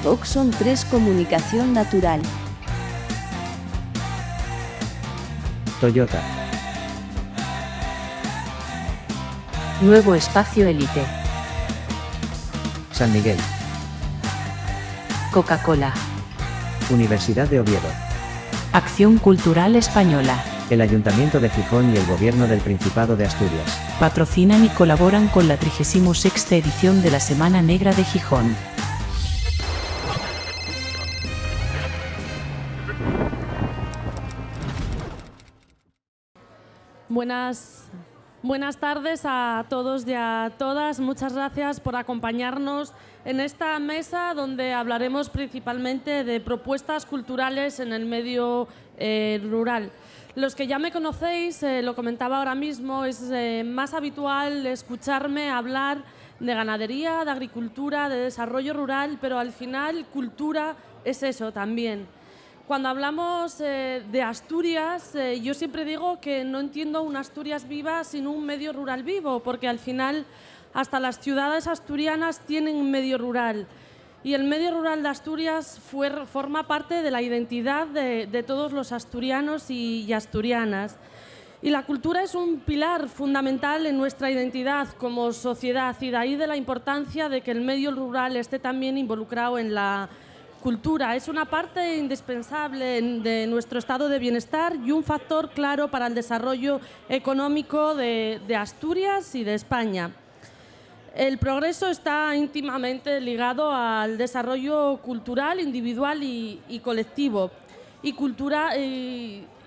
Oxon 3 Comunicación Natural. Toyota. Nuevo Espacio Elite. San Miguel. Coca-Cola. Universidad de Oviedo. Acción Cultural Española. El Ayuntamiento de Gijón y el Gobierno del Principado de Asturias. Patrocinan y colaboran con la 36ª edición de la Semana Negra de Gijón. Buenas tardes a todos y a todas. Muchas gracias por acompañarnos en esta mesa donde hablaremos principalmente de propuestas culturales en el medio rural. Los que ya me conocéis, lo comentaba ahora mismo, es más habitual escucharme hablar de ganadería, de agricultura, de desarrollo rural, pero al final cultura es eso también. Cuando hablamos de Asturias, yo siempre digo que no entiendo una Asturias viva sin un medio rural vivo, porque al final hasta las ciudades asturianas tienen un medio rural. Y el medio rural de Asturias forma parte de la identidad de todos los asturianos y asturianas. Y la cultura es un pilar fundamental en nuestra identidad como sociedad, y de ahí de la importancia de que el medio rural esté también involucrado en la cultura. Es una parte indispensable de nuestro estado de bienestar y un factor claro para el desarrollo económico de Asturias y de España. El progreso está íntimamente ligado al desarrollo cultural, individual y colectivo.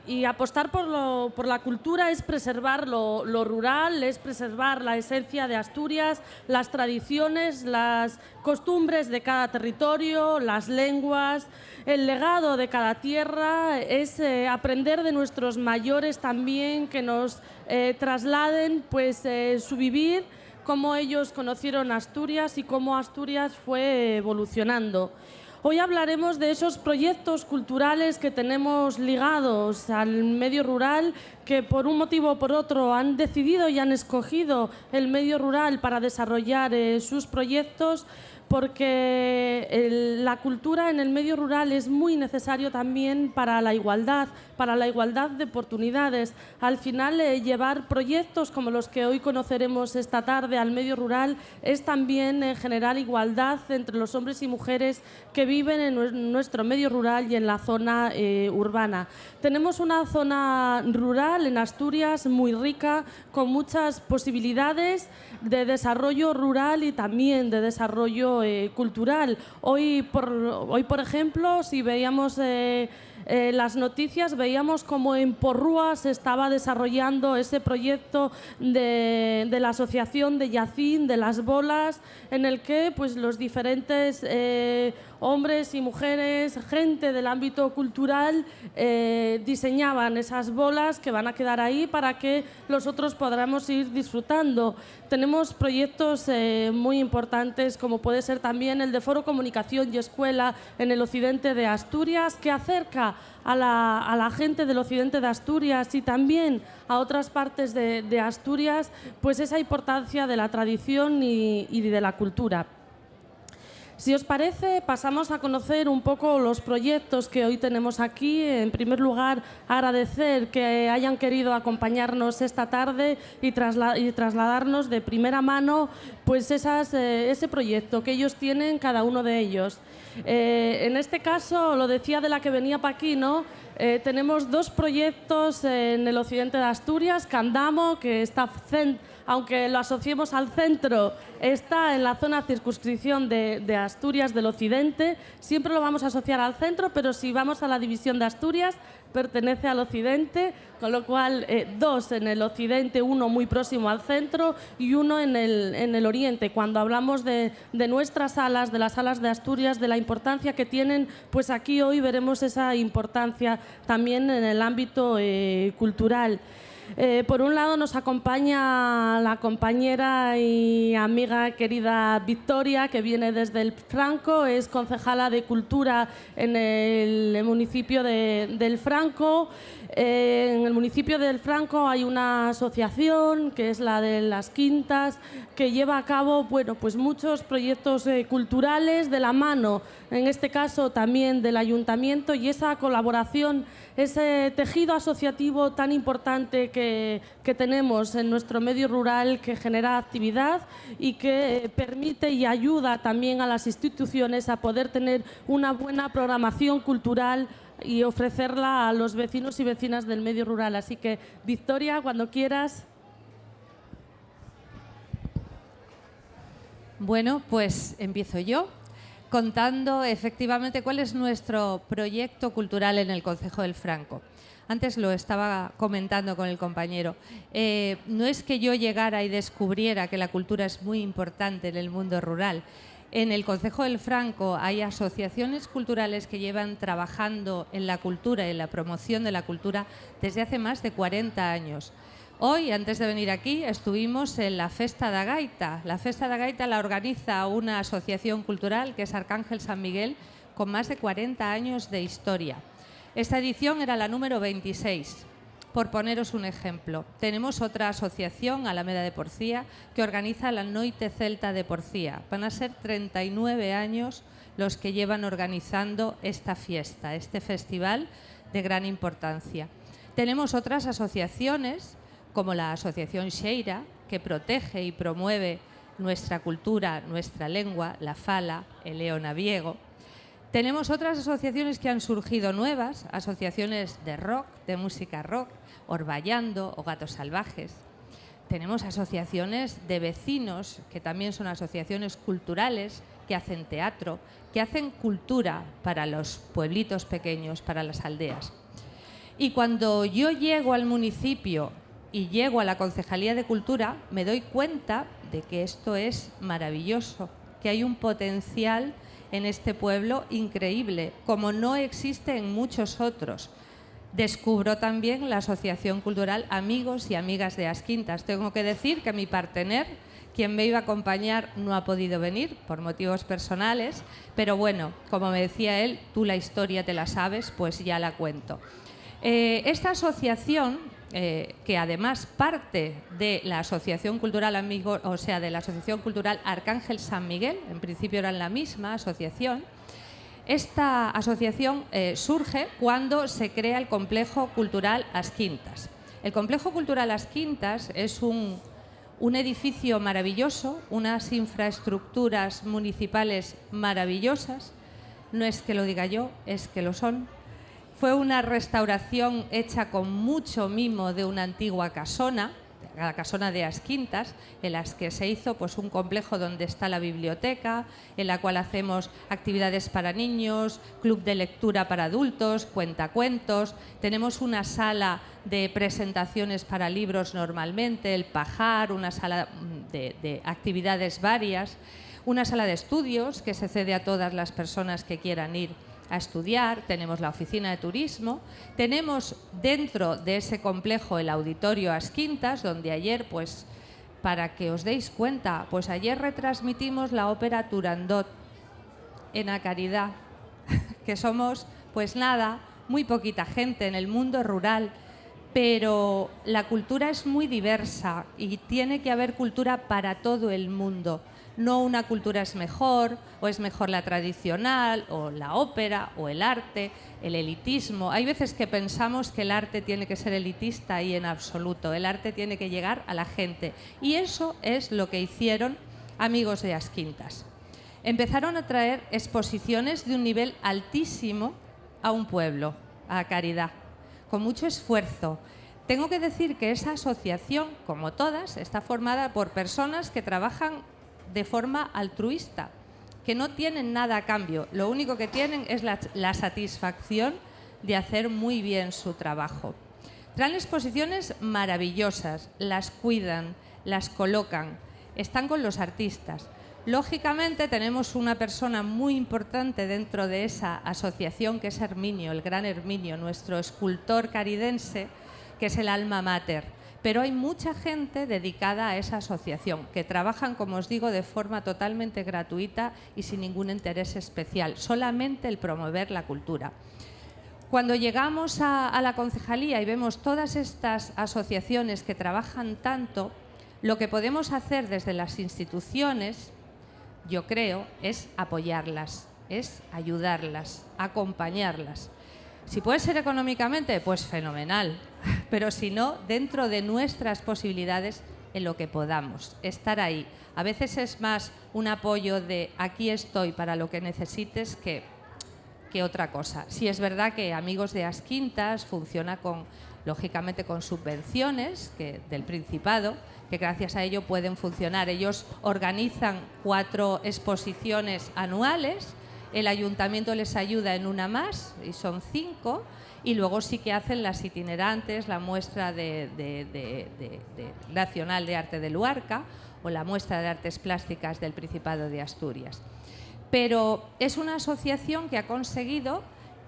Y apostar por la cultura es preservar lo rural, es preservar la esencia de Asturias, las tradiciones, las costumbres de cada territorio, las lenguas, el legado de cada tierra, es aprender de nuestros mayores también, que nos trasladen pues, su vivir, cómo ellos conocieron Asturias y cómo Asturias fue evolucionando. Hoy hablaremos de esos proyectos culturales que tenemos ligados al medio rural, que por un motivo o por otro han decidido y han escogido el medio rural para desarrollar sus proyectos, porque la cultura en el medio rural es muy necesario también para la igualdad de oportunidades. Al final, llevar proyectos como los que hoy conoceremos esta tarde al medio rural es también generar igualdad entre los hombres y mujeres que viven en nuestro medio rural y en la zona urbana. Tenemos una zona rural en Asturias muy rica, con muchas posibilidades de desarrollo rural y también de desarrollo cultural. Hoy, por ejemplo, si veíamos las noticias, veíamos cómo en Porrúa se estaba desarrollando ese proyecto de la Asociación de Yacín, de las bolas, en el que pues, los diferentes hombres y mujeres, gente del ámbito cultural, diseñaban esas bolas que van a quedar ahí para que los otros podamos ir disfrutando. Tenemos proyectos muy importantes, como puede ser también el de Foro Comunicación y Escuela en el occidente de Asturias, que acerca a la gente del occidente de Asturias y también a otras partes de Asturias, pues esa importancia de la tradición y de la cultura. Si os parece, pasamos a conocer un poco los proyectos que hoy tenemos aquí. En primer lugar, agradecer que hayan querido acompañarnos esta tarde y trasladarnos de primera mano pues ese proyecto que ellos tienen, cada uno de ellos. En este caso, lo decía de la que venía para aquí, ¿no? Tenemos dos proyectos en el occidente de Asturias. Candamo, que está, aunque lo asociemos al centro, está en la zona circunscripción de Asturias del occidente. Siempre lo vamos a asociar al centro, pero si vamos a la división de Asturias, pertenece al occidente, con lo cual dos en el occidente, uno muy próximo al centro y uno en el oriente. Cuando hablamos de nuestras salas, de las salas de Asturias, de la importancia que tienen, pues aquí hoy veremos esa importancia también en el ámbito cultural. Por un lado nos acompaña la compañera y amiga querida Victoria, que viene desde el Franco, es concejala de Cultura en el municipio del Franco. En el municipio del Franco hay una asociación, que es la de Las Quintas, que lleva a cabo pues muchos proyectos culturales de la mano, en este caso también del ayuntamiento, y esa colaboración, ese tejido asociativo tan importante que tenemos en nuestro medio rural, que genera actividad y que permite y ayuda también a las instituciones a poder tener una buena programación cultural y ofrecerla a los vecinos y vecinas del medio rural. Así que, Victoria, cuando quieras. Bueno, pues empiezo yo contando efectivamente cuál es nuestro proyecto cultural en el Concejo del Franco. Antes lo estaba comentando con el compañero. No es que yo llegara y descubriera que la cultura es muy importante en el mundo rural. En el Concejo del Franco hay asociaciones culturales que llevan trabajando en la cultura y en la promoción de la cultura desde hace más de 40 años. Hoy, antes de venir aquí, estuvimos en la Festa da Gaita. La Festa da Gaita la organiza una asociación cultural que es Arcángel San Miguel, con más de 40 años de historia. Esta edición era la número 26. Por poneros un ejemplo, tenemos otra asociación, Alameda de Porcía, que organiza la Noite Celta de Porcía. Van a ser 39 años los que llevan organizando esta fiesta, este festival de gran importancia. Tenemos otras asociaciones, como la Asociación Xeira, que protege y promueve nuestra cultura, nuestra lengua, la fala, el leonaviego. Tenemos otras asociaciones que han surgido nuevas, asociaciones de rock, de música rock, Orballando o Gatos Salvajes. Tenemos asociaciones de vecinos, que también son asociaciones culturales, que hacen teatro, que hacen cultura para los pueblitos pequeños, para las aldeas. Y cuando yo llego al municipio y llego a la Concejalía de Cultura, me doy cuenta de que esto es maravilloso, que hay un potencial en este pueblo increíble, como no existe en muchos otros. Descubro también la Asociación Cultural Amigos y Amigas de As Quintas. Tengo que decir que mi partener, quien me iba a acompañar, no ha podido venir por motivos personales, pero bueno, como me decía él, tú la historia te la sabes, pues ya la cuento. Esta asociación, que además parte de la Asociación Cultural Amigos, o sea, de la Asociación Cultural Arcángel San Miguel, en principio eran la misma asociación. Esta asociación surge cuando se crea el Complejo Cultural As Quintas. El Complejo Cultural As Quintas es un edificio maravilloso, unas infraestructuras municipales maravillosas. No es que lo diga yo, es que lo son. Fue una restauración hecha con mucho mimo de una antigua casona, la casona de As Quintas, en las que se hizo pues, un complejo donde está la biblioteca, en la cual hacemos actividades para niños, club de lectura para adultos, cuentacuentos. Tenemos una sala de presentaciones para libros normalmente, el Pajar, una sala de actividades varias, una sala de estudios que se cede a todas las personas que quieran ir a estudiar. Tenemos la oficina de turismo, tenemos dentro de ese complejo el auditorio As Quintas, donde ayer, pues para que os deis cuenta, pues ayer retransmitimos la ópera Turandot en A Caridad, que somos, pues nada, muy poquita gente en el mundo rural, pero la cultura es muy diversa y tiene que haber cultura para todo el mundo. No una cultura es mejor, o es mejor la tradicional, o la ópera, o el arte, el elitismo. Hay veces que pensamos que el arte tiene que ser elitista y en absoluto. El arte tiene que llegar a la gente. Y eso es lo que hicieron Amigos de As Quintas. Empezaron a traer exposiciones de un nivel altísimo a un pueblo, a Caridad, con mucho esfuerzo. Tengo que decir que esa asociación, como todas, está formada por personas que trabajan de forma altruista, que no tienen nada a cambio. Lo único que tienen es la satisfacción de hacer muy bien su trabajo. Traen exposiciones maravillosas, las cuidan, las colocan, están con los artistas. Lógicamente tenemos una persona muy importante dentro de esa asociación, que es Herminio, el gran Herminio, nuestro escultor caridense, que es el alma mater. Pero hay mucha gente dedicada a esa asociación, que trabajan, como os digo, de forma totalmente gratuita y sin ningún interés especial, solamente el promover la cultura. Cuando llegamos a la concejalía y vemos todas estas asociaciones que trabajan tanto, lo que podemos hacer desde las instituciones, yo creo, es apoyarlas, es ayudarlas, acompañarlas. Si puede ser económicamente, pues fenomenal, pero si no, dentro de nuestras posibilidades, en lo que podamos, estar ahí. A veces es más un apoyo de aquí estoy para lo que necesites que otra cosa. Sí es verdad que Amigos de As Quintas funciona lógicamente con subvenciones del Principado, que gracias a ello pueden funcionar. Ellos organizan 4 exposiciones anuales, el ayuntamiento les ayuda en una más, y son 5, y luego sí que hacen las itinerantes, la muestra nacional de arte de Luarca o la muestra de artes plásticas del Principado de Asturias. Pero es una asociación que ha conseguido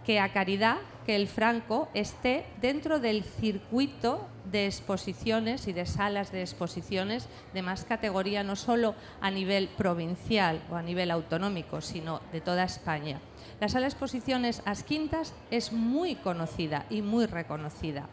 que a Caridad, que el Franco, esté dentro del circuito de exposiciones y de salas de exposiciones de más categoría, no solo a nivel provincial o a nivel autonómico, sino de toda España. La sala de exposiciones As Quintas es muy conocida y muy reconocida.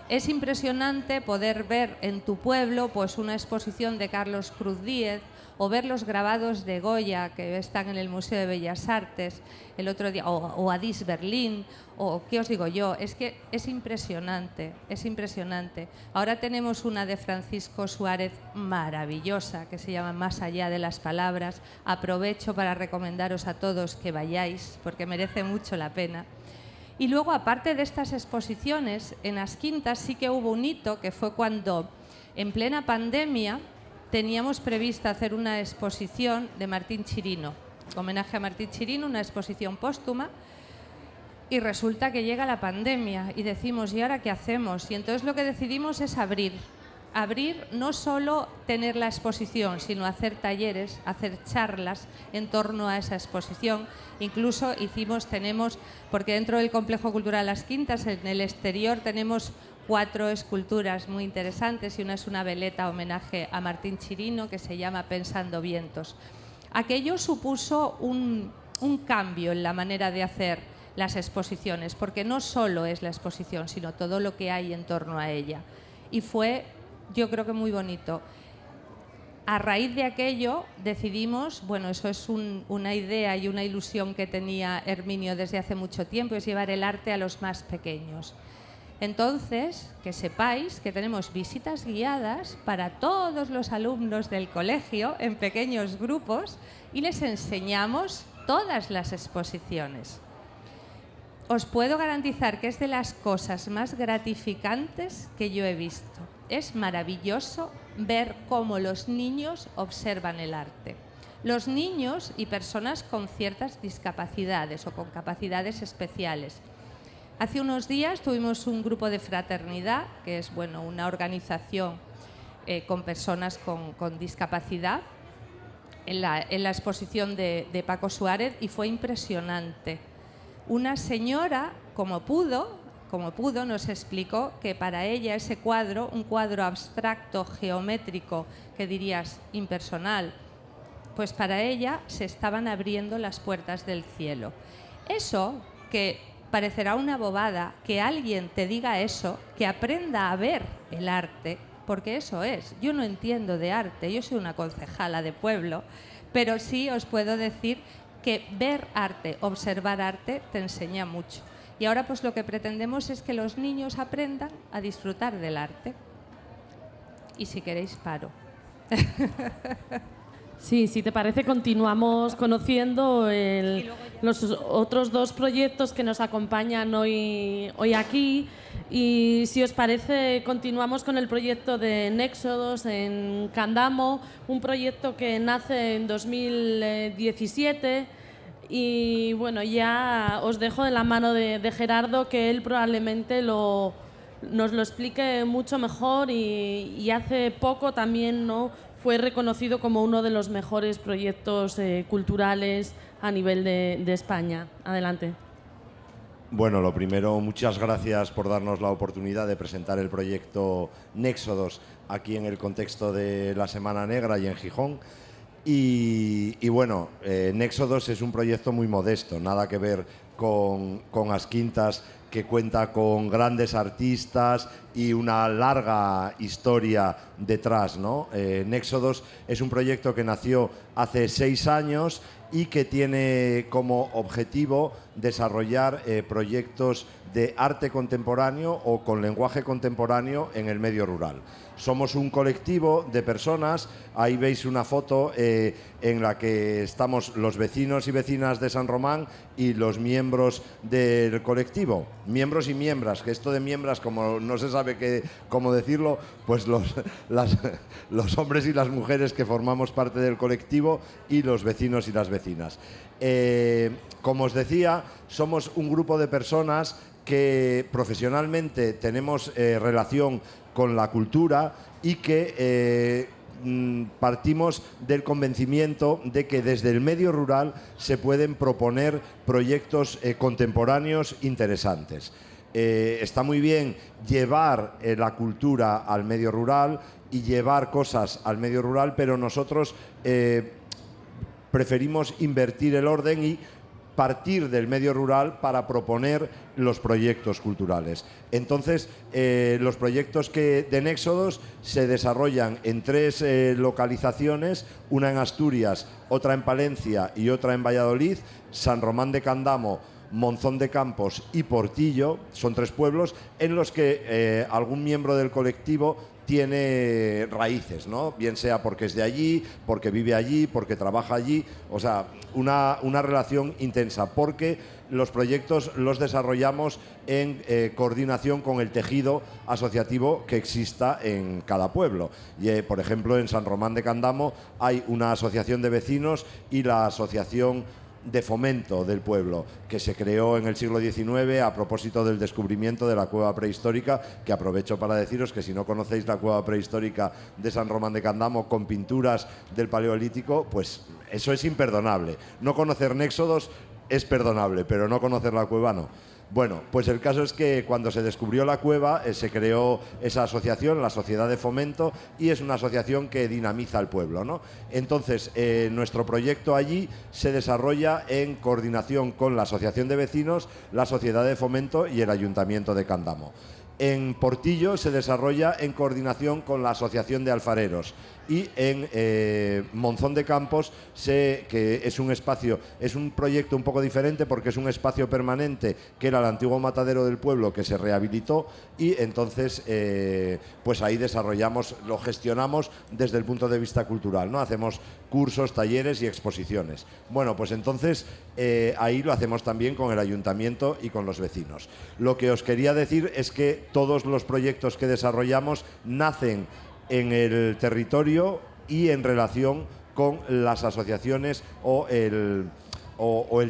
Es impresionante poder ver en tu pueblo pues una exposición de Carlos Cruz Díez o ver los grabados de Goya que están en el Museo de Bellas Artes el otro día, o Adis Berlín, o qué os digo yo, es que es impresionante, es impresionante. Ahora tenemos una de Francisco Suárez maravillosa que se llama Más allá de las palabras. Aprovecho para recomendaros a todos que vayáis porque merece mucho la pena. Y luego, aparte de estas exposiciones, en As Quintas sí que hubo un hito, que fue cuando, en plena pandemia, teníamos prevista hacer una exposición de Martín Chirino, homenaje a Martín Chirino, una exposición póstuma, y resulta que llega la pandemia y decimos, ¿y ahora qué hacemos? Y entonces lo que decidimos es abrir no solo tener la exposición, sino hacer talleres, hacer charlas en torno a esa exposición. Incluso tenemos, porque dentro del Complejo Cultural As Quintas, en el exterior, tenemos 4 esculturas muy interesantes y una es una veleta homenaje a Martín Chirino que se llama Pensando Vientos. Aquello supuso un cambio en la manera de hacer las exposiciones, porque no solo es la exposición, sino todo lo que hay en torno a ella. Y fue, yo creo que muy bonito. A raíz de aquello decidimos, bueno, eso es una idea y una ilusión que tenía Herminio desde hace mucho tiempo, es llevar el arte a los más pequeños. Entonces, que sepáis que tenemos visitas guiadas para todos los alumnos del colegio en pequeños grupos y les enseñamos todas las exposiciones. Os puedo garantizar que es de las cosas más gratificantes que yo he visto. Es maravilloso ver cómo los niños observan el arte. Los niños y personas con ciertas discapacidades o con capacidades especiales. Hace unos días tuvimos un grupo de fraternidad, que es una organización con personas con discapacidad, en la exposición de Paco Suárez, y fue impresionante. Una señora, como pudo, nos explicó que para ella ese cuadro, un cuadro abstracto, geométrico, que dirías impersonal, pues para ella se estaban abriendo las puertas del cielo. Eso que parecerá una bobada, que alguien te diga eso, que aprenda a ver el arte, porque eso es. Yo no entiendo de arte, yo soy una concejala de pueblo, pero sí os puedo decir que ver arte, observar arte, te enseña mucho. Y ahora pues lo que pretendemos es que los niños aprendan a disfrutar del arte. Y si queréis, paro. Sí, si te parece, continuamos conociendo los otros 2 proyectos que nos acompañan hoy aquí. Y si os parece, continuamos con el proyecto de Néxodos en Candamo, un proyecto que nace en 2017. Y bueno, ya os dejo en la mano de Gerardo, que él probablemente nos lo explique mucho mejor, y hace poco también fue reconocido como uno de los mejores proyectos culturales a nivel de España. Adelante. Bueno, lo primero, muchas gracias por darnos la oportunidad de presentar el proyecto Néxodos aquí en el contexto de la Semana Negra y en Gijón. Y bueno, Néxodos es un proyecto muy modesto, nada que ver con As Quintas, que cuenta con grandes artistas y una larga historia detrás, ¿no? Néxodos es un proyecto que nació hace 6 años y que tiene como objetivo desarrollar proyectos de arte contemporáneo o con lenguaje contemporáneo en el medio rural. Somos un colectivo de personas, ahí veis una foto en la que estamos los vecinos y vecinas de San Román y los miembros del colectivo, miembros y miembras, que esto de miembras, como no se sabe cómo decirlo, pues los hombres y las mujeres que formamos parte del colectivo y los vecinos y las vecinas. Como os decía, somos un grupo de personas que profesionalmente tenemos relación con la cultura y que partimos del convencimiento de que desde el medio rural se pueden proponer proyectos contemporáneos interesantes. Está muy bien llevar la cultura al medio rural y llevar cosas al medio rural, pero nosotros preferimos invertir el orden y partir del medio rural para proponer los proyectos culturales. Entonces, los proyectos de Néxodos se desarrollan en 3 localizaciones, una en Asturias, otra en Palencia y otra en Valladolid, San Román de Candamo, Monzón de Campos y Portillo. Son 3 pueblos en los que algún miembro del colectivo tiene raíces, ¿no? Bien sea porque es de allí, porque vive allí, porque trabaja allí, o sea, una relación intensa, porque los proyectos los desarrollamos en coordinación con el tejido asociativo que exista en cada pueblo. Y, por ejemplo, en San Román de Candamo hay una asociación de vecinos y la asociación de fomento del pueblo, que se creó en el siglo XIX a propósito del descubrimiento de la cueva prehistórica, que aprovecho para deciros que si no conocéis la cueva prehistórica de San Román de Candamo con pinturas del Paleolítico, pues eso es imperdonable. No conocer Néxodos es perdonable, pero no conocer la cueva no. Bueno, pues el caso es que cuando se descubrió la cueva se creó esa asociación, la Sociedad de Fomento, y es una asociación que dinamiza el pueblo, ¿no? Entonces, nuestro proyecto allí se desarrolla en coordinación con la Asociación de Vecinos, la Sociedad de Fomento y el Ayuntamiento de Candamo. En Portillo se desarrolla en coordinación con la Asociación de Alfareros y en Monzón de Campos, que es un espacio, es un proyecto un poco diferente porque es un espacio permanente que era el antiguo matadero del pueblo que se rehabilitó y entonces pues ahí desarrollamos, lo gestionamos desde el punto de vista cultural, ¿no? Hacemos cursos, talleres y exposiciones. Bueno, pues entonces ahí lo hacemos también con el ayuntamiento y con los vecinos. Lo que os quería decir es que todos los proyectos que desarrollamos nacen en el territorio y en relación con las asociaciones o el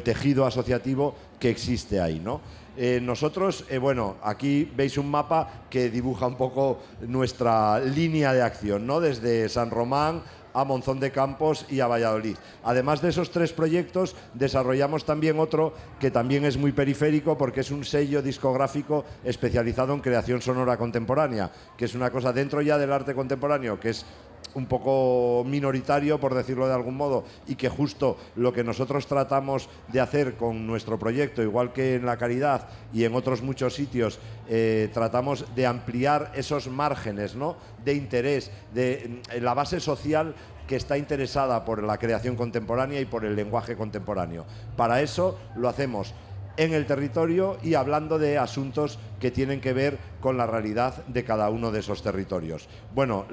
tejido asociativo que existe ahí, ¿no? Nosotros, bueno, aquí veis un mapa que dibuja un poco nuestra línea de acción, ¿no? Desde San Román a Monzón de Campos y a Valladolid. Además de esos 3 proyectos, desarrollamos también otro que también es muy periférico porque es un sello discográfico especializado en creación sonora contemporánea, que es una cosa dentro ya del arte contemporáneo que es un poco minoritario, por decirlo de algún modo, y que justo lo que nosotros tratamos de hacer con nuestro proyecto, igual que en La Caridad y en otros muchos sitios, tratamos de ampliar esos márgenes, ¿no?, de interés, de la base social que está interesada por la creación contemporánea y por el lenguaje contemporáneo. Para eso lo hacemos en el territorio y hablando de asuntos que tienen que ver con la realidad de cada uno de esos territorios. Bueno,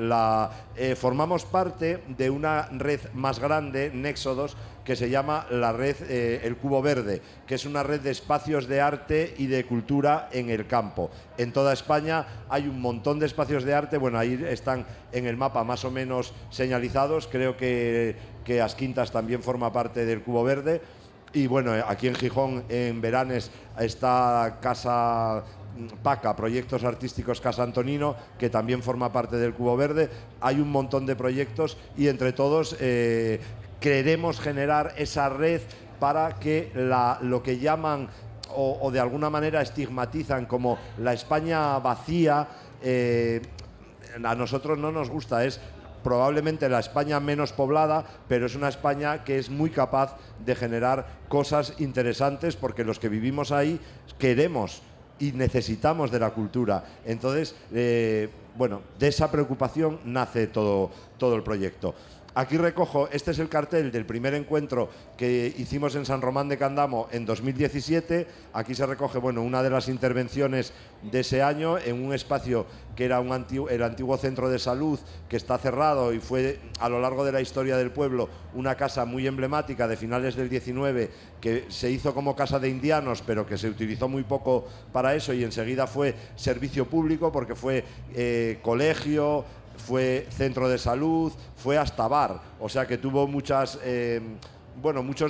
formamos parte de una red más grande, Néxodos, que se llama la red El Cubo Verde, que es una red de espacios de arte y de cultura en el campo. En toda España hay un montón de espacios de arte, bueno, ahí están en el mapa más o menos señalizados, creo que As Quintas también forma parte del Cubo Verde. Y bueno, aquí en Gijón, en Beranes, está Casa PACA, Proyectos Artísticos Casa Antonino, que también forma parte del Cubo Verde. Hay un montón de proyectos y entre todos queremos generar esa red para que lo que llaman o de alguna manera estigmatizan como la España vacía, a nosotros no nos gusta, es probablemente la España menos poblada, pero es una España que es muy capaz de generar cosas interesantes porque los que vivimos ahí queremos y necesitamos de la cultura. Entonces, bueno, de esa preocupación nace todo el proyecto. Aquí recojo, este es el cartel del primer encuentro que hicimos en San Román de Candamo en 2017. Aquí se recoge, bueno, una de las intervenciones de ese año en un espacio que era el antiguo centro de salud, que está cerrado y fue a lo largo de la historia del pueblo una casa muy emblemática de finales del 19, que se hizo como casa de indianos, pero que se utilizó muy poco para eso y enseguida fue servicio público porque fue colegio, fue centro de salud, fue hasta bar, o sea que tuvo muchos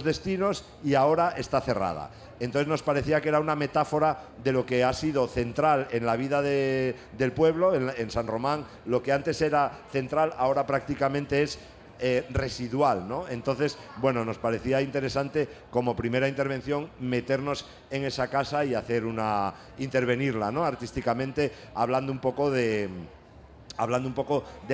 destinos y ahora está cerrada. Entonces nos parecía que era una metáfora de lo que ha sido central en la vida del pueblo, en San Román. Lo que antes era central ahora prácticamente es residual, ¿no? Entonces, bueno, nos parecía interesante como primera intervención meternos en esa casa y intervenirla, ¿no? Artísticamente, hablando un poco de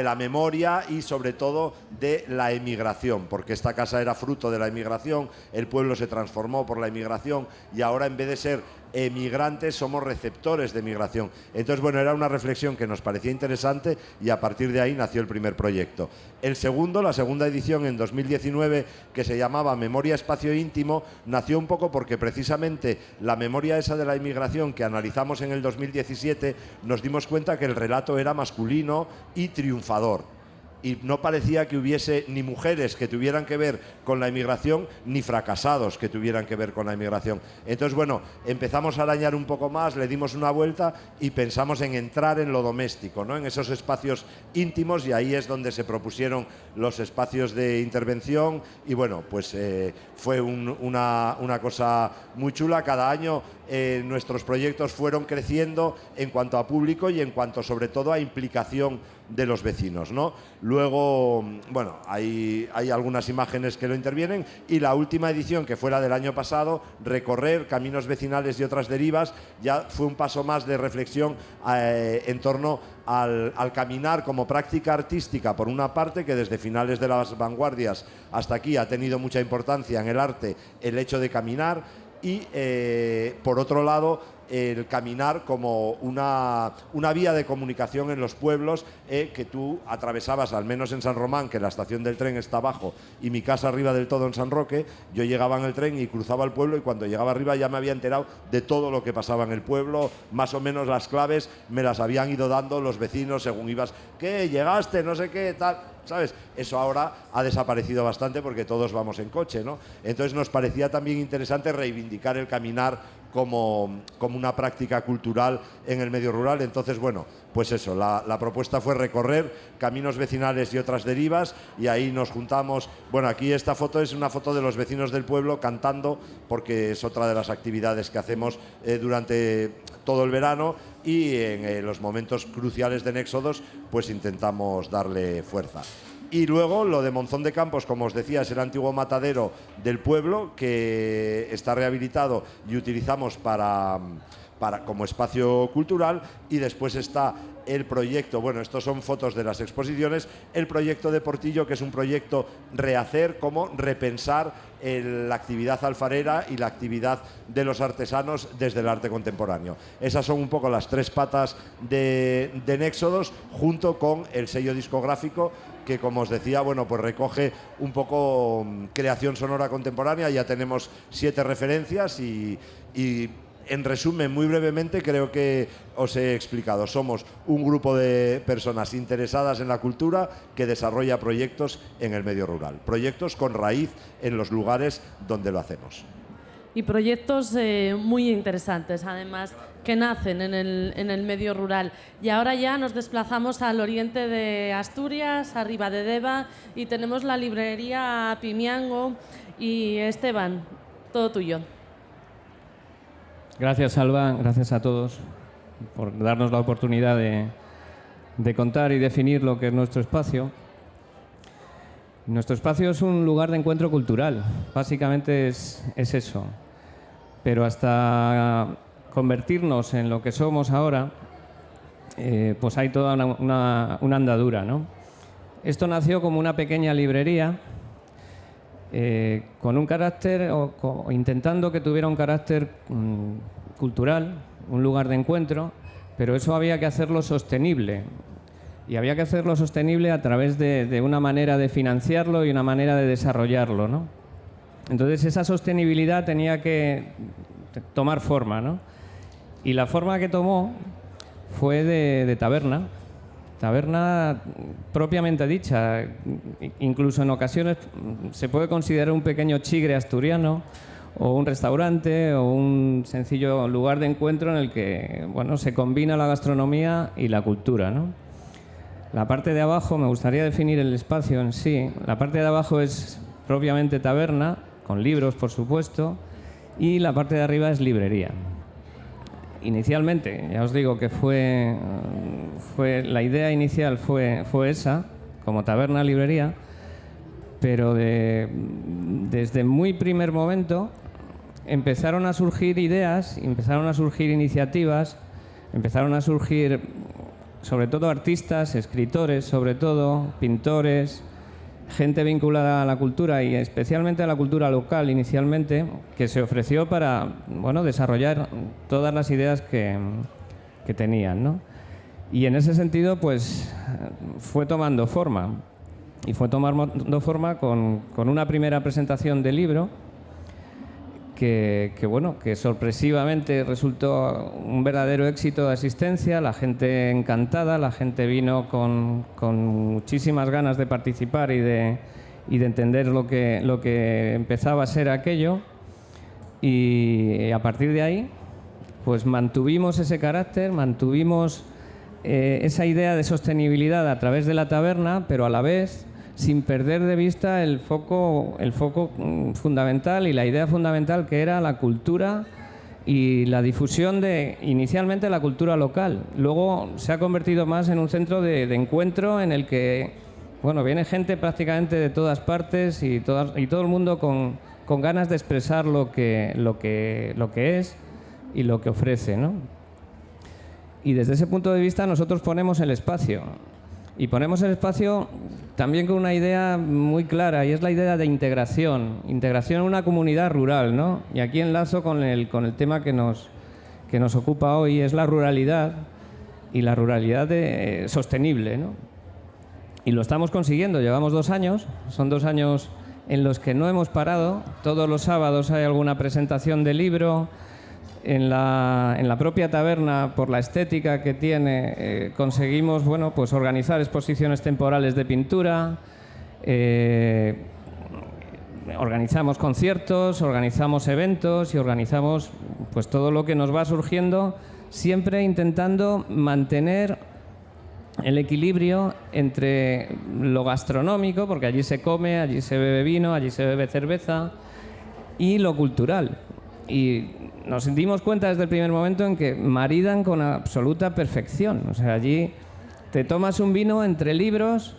la memoria y sobre todo de la emigración, porque esta casa era fruto de la emigración, el pueblo se transformó por la emigración y ahora en vez de ser emigrantes somos receptores de migración. Entonces, bueno, era una reflexión que nos parecía interesante y a partir de ahí nació el primer proyecto. La segunda edición en 2019, que se llamaba Memoria Espacio Íntimo, nació un poco porque precisamente la memoria esa de la inmigración que analizamos en el 2017 nos dimos cuenta que el relato era masculino y triunfador. Y no parecía que hubiese ni mujeres que tuvieran que ver con la inmigración, ni fracasados que tuvieran que ver con la inmigración. Entonces, bueno, empezamos a arañar un poco más, le dimos una vuelta y pensamos en entrar en lo doméstico, ¿no? En esos espacios íntimos, y ahí es donde se propusieron los espacios de intervención. Y bueno, pues fue una cosa muy chula. Cada año nuestros proyectos fueron creciendo en cuanto a público y en cuanto sobre todo a implicación de los vecinos, ¿no? Luego, bueno, hay algunas imágenes que lo intervienen, y la última edición, que fue la del año pasado, Recorrer caminos vecinales y otras derivas, ya fue un paso más de reflexión en torno al caminar como práctica artística, por una parte, que desde finales de las vanguardias hasta aquí ha tenido mucha importancia en el arte el hecho de caminar, y por otro lado el caminar como una vía de comunicación en los pueblos, que tú atravesabas, al menos en San Román, que la estación del tren está abajo y mi casa arriba del todo en San Roque. Yo llegaba en el tren y cruzaba el pueblo, y cuando llegaba arriba ya me había enterado de todo lo que pasaba en el pueblo, más o menos las claves me las habían ido dando los vecinos según ibas, ¿qué? ¿Llegaste? No sé qué, tal, ¿sabes? Eso ahora ha desaparecido bastante porque todos vamos en coche, ¿no? Entonces nos parecía también interesante reivindicar el caminar como una práctica cultural en el medio rural. Entonces, bueno, pues eso, la propuesta fue Recorrer caminos vecinales y otras derivas, y ahí nos juntamos. Bueno, aquí esta foto es una foto de los vecinos del pueblo cantando, porque es otra de las actividades que hacemos durante todo el verano, y en los momentos cruciales de Néxodos pues intentamos darle fuerza. Y luego lo de Monzón de Campos, como os decía, es el antiguo matadero del pueblo, que está rehabilitado y utilizamos como espacio cultural. Y después está el proyecto, bueno, estos son fotos de las exposiciones, el proyecto de Portillo, que es un proyecto rehacer, como repensar la actividad alfarera y la actividad de los artesanos desde el arte contemporáneo. Esas son un poco las tres patas de Néxodos, junto con el sello discográfico, que, como os decía, bueno, pues recoge un poco creación sonora contemporánea. Ya tenemos 7 referencias y en resumen, muy brevemente, creo que os he explicado. Somos un grupo de personas interesadas en la cultura que desarrolla proyectos en el medio rural, proyectos con raíz en los lugares donde lo hacemos. Y proyectos muy interesantes, además, que nacen en el medio rural. Y ahora ya nos desplazamos al oriente de Asturias, a Ribadedeva, y tenemos la librería Pimiango. Y Esteban, todo tuyo. Gracias, Alba, gracias a todos por darnos la oportunidad de contar y definir lo que es nuestro espacio. Nuestro espacio es un lugar de encuentro cultural, básicamente es eso. pero hasta convertirnos en lo que somos ahora, pues hay toda una andadura, ¿no? Esto nació como una pequeña librería con un carácter, o intentando que tuviera un carácter cultural, un lugar de encuentro, pero eso había que hacerlo sostenible. Y había que hacerlo sostenible a través de una manera de financiarlo y una manera de desarrollarlo, ¿no? Entonces esa sostenibilidad tenía que tomar forma, ¿no? Y la forma que tomó fue de taberna. Taberna propiamente dicha. Incluso en ocasiones se puede considerar un pequeño chigre asturiano, o un restaurante, o un sencillo lugar de encuentro en el que, bueno, se combina la gastronomía y la cultura, ¿no? La parte de abajo, me gustaría definir el espacio en sí. La parte de abajo es propiamente taberna, con libros, por supuesto, y la parte de arriba es librería. Inicialmente, ya os digo que la idea inicial fue esa, como taberna-librería, pero desde muy primer momento empezaron a surgir ideas, empezaron a surgir iniciativas, empezaron a surgir sobre todo artistas, escritores, sobre todo pintores, gente vinculada a la cultura y especialmente a la cultura local inicialmente, que se ofreció para, bueno, desarrollar todas las ideas que tenían, ¿no? Y en ese sentido, pues, fue tomando forma. Y fue tomando forma con una primera presentación del libro que sorpresivamente resultó un verdadero éxito de asistencia, la gente encantada, la gente vino con muchísimas ganas de participar y de entender lo que empezaba a ser aquello, y a partir de ahí pues mantuvimos ese carácter, mantuvimos esa idea de sostenibilidad a través de la taberna, pero a la vez sin perder de vista el foco fundamental y la idea fundamental, que era la cultura y la difusión de, inicialmente, la cultura local. Luego se ha convertido más en un centro de encuentro en el que, bueno, viene gente prácticamente de todas partes y todo el mundo con ganas de expresar lo que es y lo que ofrece, ¿no? Y desde ese punto de vista nosotros ponemos el espacio. Y ponemos el espacio también con una idea muy clara, y es la idea de integración en una comunidad rural, ¿no? Y aquí enlazo con el tema que nos ocupa hoy, es la ruralidad, y la ruralidad sostenible, ¿no? Y lo estamos consiguiendo, llevamos 2 años, son 2 años en los que no hemos parado. Todos los sábados hay alguna presentación de libro. En la propia taberna, por la estética que tiene, conseguimos, bueno, pues organizar exposiciones temporales de pintura, organizamos conciertos, organizamos eventos y organizamos, pues, todo lo que nos va surgiendo, siempre intentando mantener el equilibrio entre lo gastronómico, porque allí se come, allí se bebe vino, allí se bebe cerveza, y lo cultural. Y nos dimos cuenta desde el primer momento en que maridan con absoluta perfección. O sea, allí te tomas un vino entre libros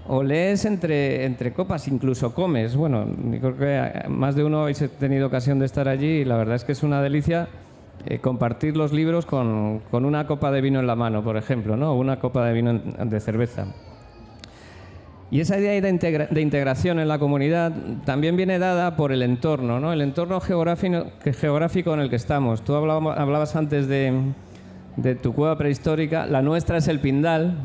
o lees entre copas, incluso comes. Bueno, creo que más de uno habéis tenido ocasión de estar allí, y la verdad es que es una delicia compartir los libros con una copa de vino en la mano, por ejemplo, ¿no? O una copa de vino de cerveza. Y esa idea de integración en la comunidad también viene dada por el entorno, ¿no? El entorno geográfico en el que estamos. Tú hablabas antes de tu cueva prehistórica. La nuestra es el Pindal.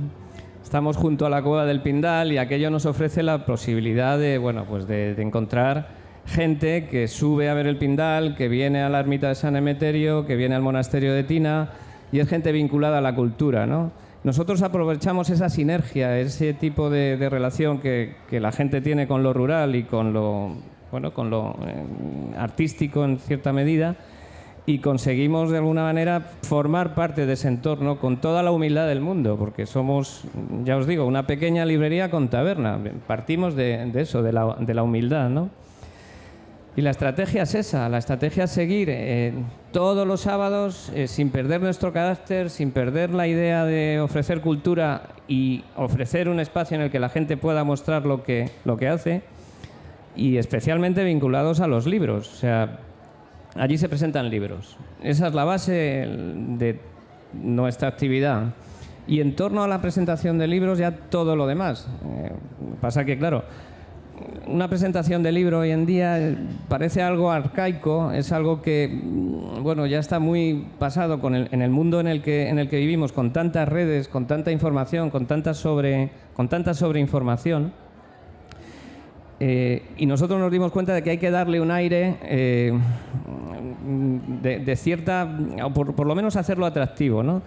Estamos junto a la cueva del Pindal, y aquello nos ofrece la posibilidad de encontrar gente que sube a ver el Pindal, que viene a la ermita de San Emeterio, que viene al monasterio de Tina, y es gente vinculada a la cultura, ¿no? Nosotros aprovechamos esa sinergia, ese tipo de relación que la gente tiene con lo rural y con lo artístico en cierta medida, y conseguimos de alguna manera formar parte de ese entorno con toda la humildad del mundo, porque somos, ya os digo, una pequeña librería con taberna. Partimos de eso, de la humildad, ¿no? Y la estrategia es esa, la estrategia es seguir todos los sábados sin perder nuestro carácter, sin perder la idea de ofrecer cultura y ofrecer un espacio en el que la gente pueda mostrar lo que hace, y especialmente vinculados a los libros. O sea, allí se presentan libros. Esa es la base de nuestra actividad. Y en torno a la presentación de libros ya todo lo demás. Pasa que, claro, una presentación de libro hoy en día parece algo arcaico, es algo que, bueno, ya está muy pasado en el mundo en el que vivimos, con tantas redes, con tanta información, con tanta sobreinformación. Y nosotros nos dimos cuenta de que hay que darle un aire de cierta, o por lo menos hacerlo atractivo, ¿no?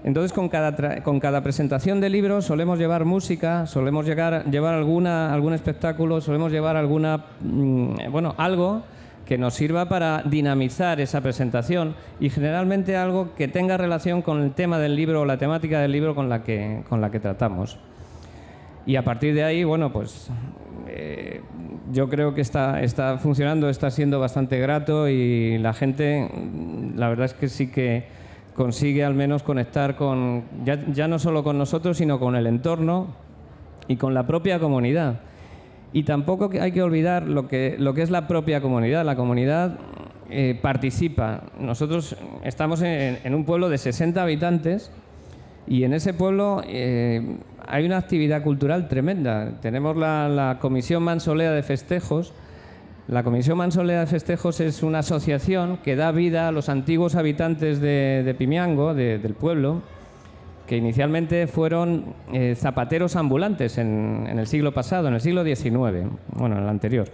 Entonces, con cada presentación de libros solemos llevar música, solemos llevar algún espectáculo, solemos llevar algo que nos sirva para dinamizar esa presentación, y generalmente algo que tenga relación con el tema del libro o la temática del libro con la que tratamos. Y a partir de ahí, bueno, pues yo creo que está funcionando, está siendo bastante grato, y la gente, la verdad es que sí que consigue al menos conectar ya no solo con nosotros, sino con el entorno y con la propia comunidad. Y tampoco hay que olvidar lo que es la propia comunidad. La comunidad participa. Nosotros estamos en un pueblo de 60 habitantes, y en ese pueblo hay una actividad cultural tremenda. Tenemos la Comisión Mansolea de Festejos. La Comisión Mansolea de Festejos es una asociación que da vida a los antiguos habitantes de Pimiango, del pueblo, que inicialmente fueron zapateros ambulantes en el siglo pasado, en el siglo XIX, bueno, en el anterior.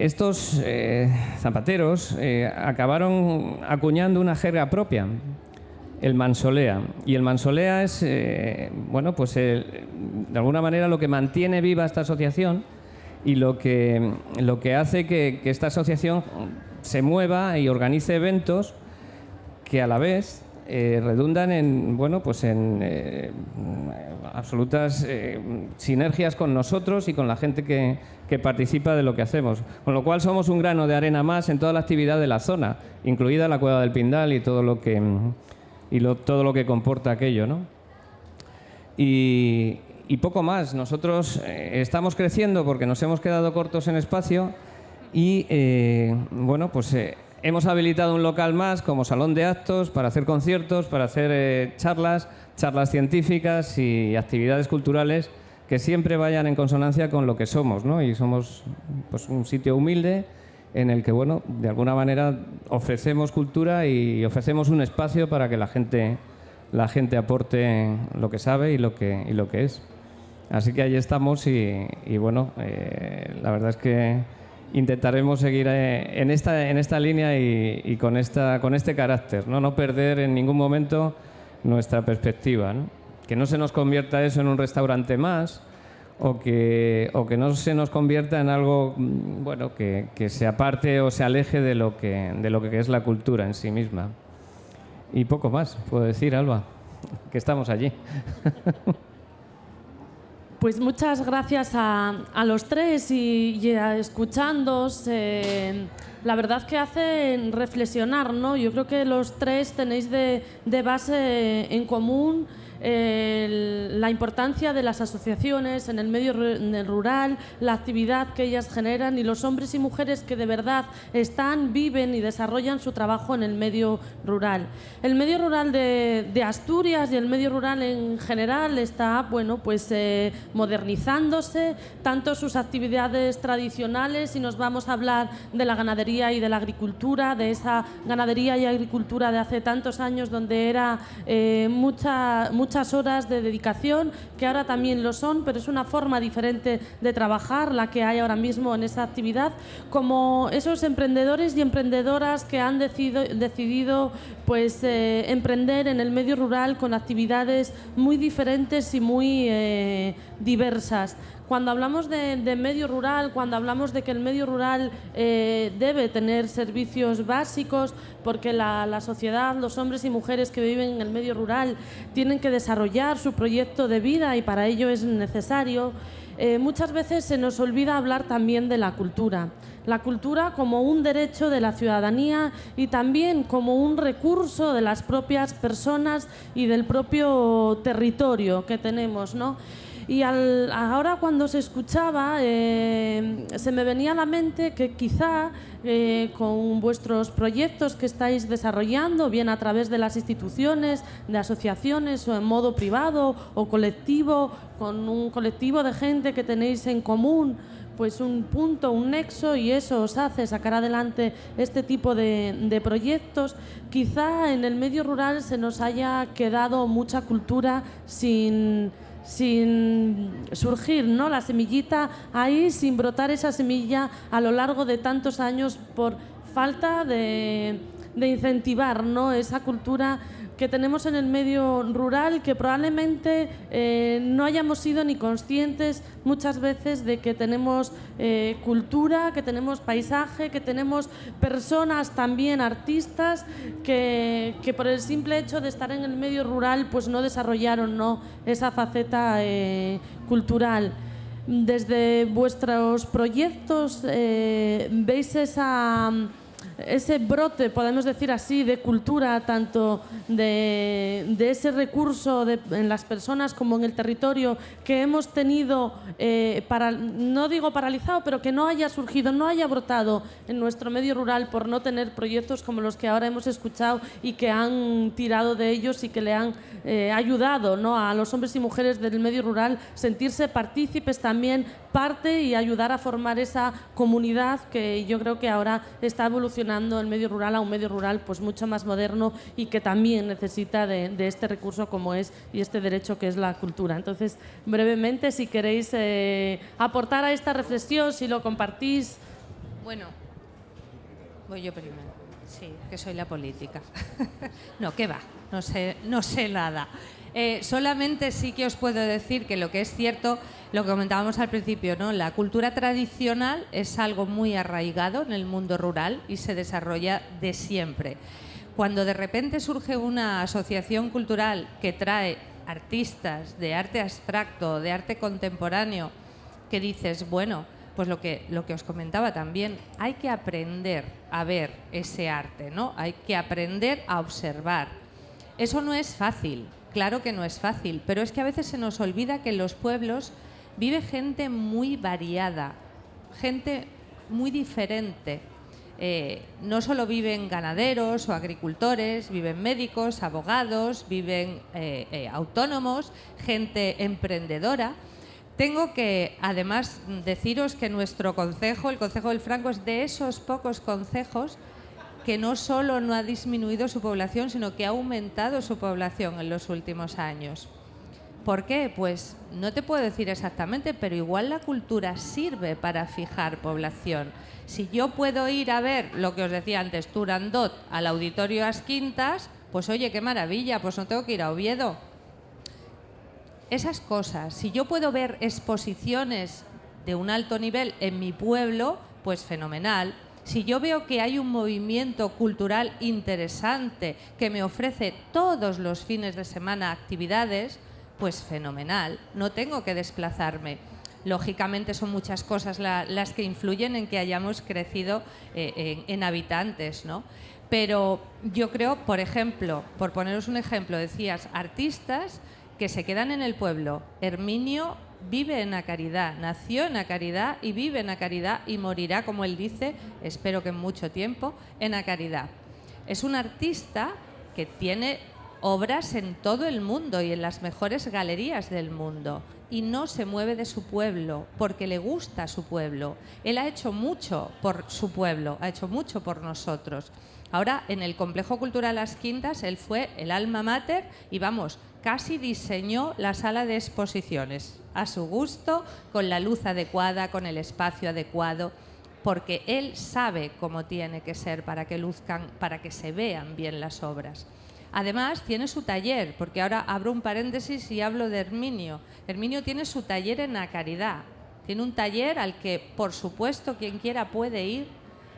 Estos zapateros acabaron acuñando una jerga propia, el mansolea. Y el mansolea es, de alguna manera lo que mantiene viva esta asociación, y lo que hace que esta asociación se mueva y organice eventos que a la vez redundan en absolutas sinergias con nosotros y con la gente que participa de lo que hacemos. Con lo cual somos un grano de arena más en toda la actividad de la zona, incluida la Cueva del Pindal y todo lo que comporta aquello, ¿no? Y poco más. Nosotros estamos creciendo porque nos hemos quedado cortos en espacio, y hemos habilitado un local más como salón de actos para hacer conciertos, para hacer charlas científicas y actividades culturales que siempre vayan en consonancia con lo que somos, ¿no? Y somos, pues, un sitio humilde en el que, bueno, de alguna manera ofrecemos cultura y ofrecemos un espacio para que la gente aporte lo que sabe y lo que es. Así que ahí estamos, y la verdad es que intentaremos seguir en esta línea y con este carácter, no perder en ningún momento nuestra perspectiva, ¿no? Que no se nos convierta eso en un restaurante más, o que no se nos convierta en algo que se aparte o se aleje de lo que es la cultura en sí misma. Y poco más puedo decir, Alba, que estamos allí. Pues muchas gracias a los tres, y a escuchándoos. La verdad que hacen reflexionar, ¿no? Yo creo que los tres tenéis de base en común la importancia de las asociaciones en el medio rural, la actividad que ellas generan, y los hombres y mujeres que de verdad viven y desarrollan su trabajo en el medio rural. El medio rural de Asturias y el medio rural en general está modernizándose, tanto sus actividades tradicionales, y nos vamos a hablar de la ganadería y de la agricultura, de esa ganadería y agricultura de hace tantos años, donde era muchas horas de dedicación, que ahora también lo son, pero es una forma diferente de trabajar la que hay ahora mismo en esa actividad, como esos emprendedores y emprendedoras que han decidido emprender en el medio rural con actividades muy diferentes y muy diversas. Cuando hablamos de medio rural, cuando hablamos de que el medio rural debe tener servicios básicos, porque la sociedad, los hombres y mujeres que viven en el medio rural tienen que desarrollar su proyecto de vida, y para ello es necesario, muchas veces se nos olvida hablar también de la cultura. La cultura como un derecho de la ciudadanía, y también como un recurso de las propias personas y del propio territorio que tenemos, ¿no? Y ahora cuando se escuchaba, se me venía a la mente que quizá con vuestros proyectos que estáis desarrollando, bien a través de las instituciones, de asociaciones o en modo privado o colectivo, con un colectivo de gente que tenéis en común, pues un punto, un nexo, y eso os hace sacar adelante este tipo de proyectos. Quizá en el medio rural se nos haya quedado mucha cultura sin surgir, ¿no? La semillita ahí, sin brotar esa semilla a lo largo de tantos años por falta de incentivar, ¿no? Esa cultura que tenemos en el medio rural, que probablemente no hayamos sido ni conscientes muchas veces de que tenemos cultura, que tenemos paisaje, que tenemos personas también, artistas, que por el simple hecho de estar en el medio rural pues no desarrollaron, ¿no?, esa faceta cultural. Desde vuestros proyectos veis ese brote, podemos decir así, de cultura, tanto de ese recurso en las personas como en el territorio que hemos tenido, no digo paralizado, pero que no haya surgido, no haya brotado en nuestro medio rural por no tener proyectos como los que ahora hemos escuchado y que han tirado de ellos y que le han ayudado, ¿no?, a los hombres y mujeres del medio rural sentirse partícipes también, parte, y ayudar a formar esa comunidad que yo creo que ahora está evolucionando el medio rural a un medio rural pues mucho más moderno y que también necesita de este recurso como es y este derecho que es la cultura. Entonces, brevemente, si queréis aportar a esta reflexión, si lo compartís. Bueno, voy yo primero. Sí, que soy la política. No, ¿qué va? No sé nada. Solamente sí que os puedo decir que lo que es cierto, lo que comentábamos al principio, ¿no?, la cultura tradicional es algo muy arraigado en el mundo rural y se desarrolla de siempre. Cuando de repente surge una asociación cultural que trae artistas de arte abstracto, de arte contemporáneo, que dices, bueno, pues lo que os comentaba también, hay que aprender a ver ese arte, ¿no? Hay que aprender a observar. Eso no es fácil. Claro que no es fácil, pero es que a veces se nos olvida que en los pueblos vive gente muy variada, gente muy diferente. No solo viven ganaderos o agricultores, viven médicos, abogados, viven autónomos, gente emprendedora. Tengo que, además, deciros que nuestro concejo, el Concejo del Franco, es de esos pocos concejos que no solo no ha disminuido su población, sino que ha aumentado su población en los últimos años. ¿Por qué? Pues no te puedo decir exactamente, pero igual la cultura sirve para fijar población. Si yo puedo ir a ver lo que os decía antes, Turandot, al Auditorio As Quintas, pues oye, qué maravilla, pues no tengo que ir a Oviedo. Esas cosas, si yo puedo ver exposiciones de un alto nivel en mi pueblo, pues fenomenal. Si yo veo que hay un movimiento cultural interesante que me ofrece todos los fines de semana actividades, pues fenomenal, no tengo que desplazarme. Lógicamente son muchas cosas las que influyen en que hayamos crecido en habitantes, ¿no? Pero yo creo, por ejemplo, por poneros un ejemplo, decías, artistas que se quedan en el pueblo. Herminio vive en La Caridad, nació en La Caridad y vive en La Caridad y morirá, como él dice, espero que en mucho tiempo, en La Caridad. Es un artista que tiene obras en todo el mundo y en las mejores galerías del mundo y no se mueve de su pueblo porque le gusta su pueblo. Él ha hecho mucho por su pueblo, ha hecho mucho por nosotros. Ahora, en el Complejo Cultural As Quintas, él fue el alma mater y, vamos, casi diseñó la sala de exposiciones a su gusto, con la luz adecuada, con el espacio adecuado, porque él sabe cómo tiene que ser para que luzcan, para que se vean bien las obras. Además, tiene su taller, porque ahora abro un paréntesis y hablo de Herminio. Herminio tiene su taller en La Caridad. Tiene un taller al que, por supuesto, quien quiera puede ir,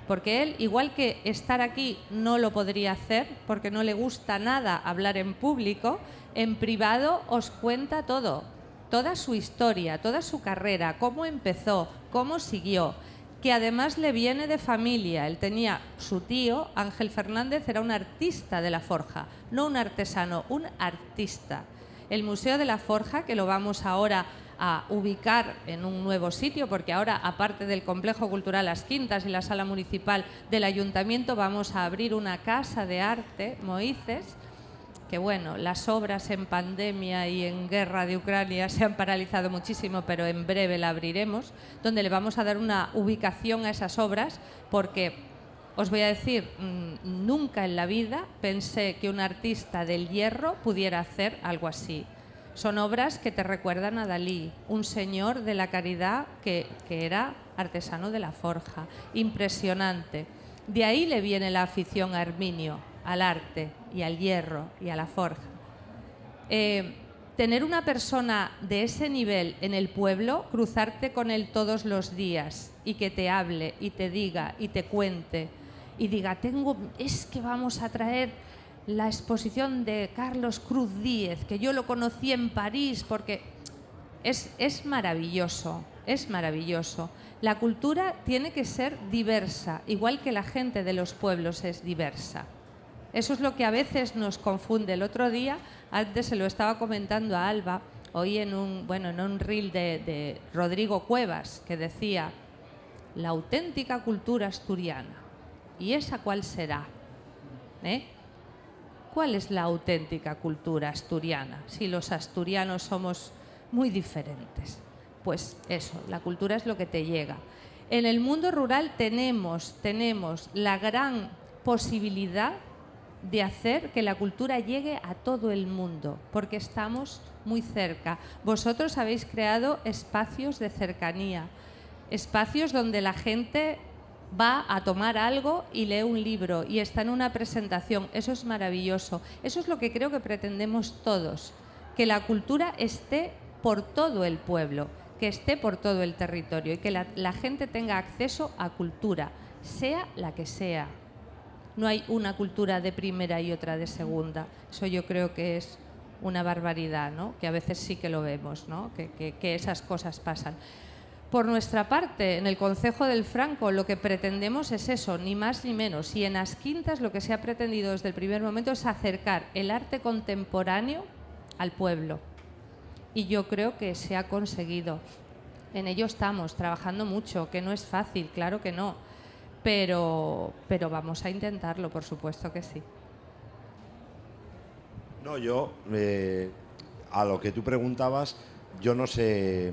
porque él, igual que estar aquí, no lo podría hacer, porque no le gusta nada hablar en público, en privado os cuenta todo, toda su historia, toda su carrera, cómo empezó, cómo siguió, que además le viene de familia. Él tenía su tío, Ángel Fernández, era un artista de la forja, no un artesano, un artista. El Museo de la Forja, que lo vamos ahora a ubicar en un nuevo sitio, porque ahora, aparte del Complejo Cultural Las Quintas y la Sala Municipal del Ayuntamiento, vamos a abrir una casa de arte, Moices, que bueno, las obras en pandemia y en guerra de Ucrania se han paralizado muchísimo, pero en breve la abriremos, donde le vamos a dar una ubicación a esas obras, porque os voy a decir, nunca en la vida pensé que un artista del Hierro pudiera hacer algo así. Son obras que te recuerdan a Dalí, un señor de la caridad que era artesano de la forja. Impresionante. De ahí le viene la afición a Herminio, al arte y al hierro y a la forja. Tener una persona de ese nivel en el pueblo, cruzarte con él todos los días y que te hable y te diga y te cuente y diga, es que vamos a traer la exposición de Carlos Cruz Díez, que yo lo conocí en París, porque es maravilloso, es maravilloso. La cultura tiene que ser diversa, igual que la gente de los pueblos es diversa. Eso es lo que a veces nos confunde. El otro día, antes se lo estaba comentando a Alba, oí en un reel de Rodrigo Cuevas, que decía, la auténtica cultura asturiana. ¿Y esa cuál será? ¿Cuál es la auténtica cultura asturiana? Si los asturianos somos muy diferentes. Pues eso, la cultura es lo que te llega. En el mundo rural tenemos la gran posibilidad de hacer que la cultura llegue a todo el mundo, porque estamos muy cerca. Vosotros habéis creado espacios de cercanía, espacios donde la gente va a tomar algo y lee un libro y está en una presentación. Eso es maravilloso. Eso es lo que creo que pretendemos todos, que la cultura esté por todo el pueblo, que esté por todo el territorio y que la gente tenga acceso a cultura, sea la que sea. No hay una cultura de primera y otra de segunda. Eso yo creo que es una barbaridad, ¿no? Que a veces sí que lo vemos, ¿no? Que esas cosas pasan. Por nuestra parte, en el Concejo del Franco lo que pretendemos es eso, ni más ni menos. Y en As Quintas lo que se ha pretendido desde el primer momento es acercar el arte contemporáneo al pueblo. Y yo creo que se ha conseguido. En ello estamos trabajando mucho, que no es fácil, claro que no. Pero vamos a intentarlo, por supuesto que sí. No, yo, a lo que tú preguntabas, yo no sé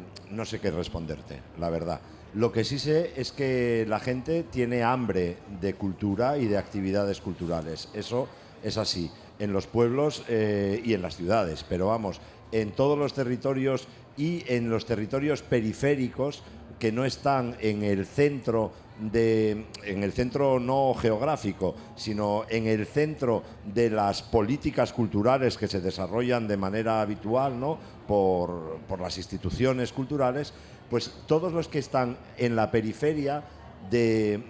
qué responderte, la verdad. Lo que sí sé es que la gente tiene hambre de cultura y de actividades culturales. Eso es así, en los pueblos y en las ciudades. Pero vamos, en todos los territorios y en los territorios periféricos que no están en el centro no geográfico, sino en el centro de las políticas culturales que se desarrollan de manera habitual, ¿no? por las instituciones culturales, pues todos los que están en la periferia de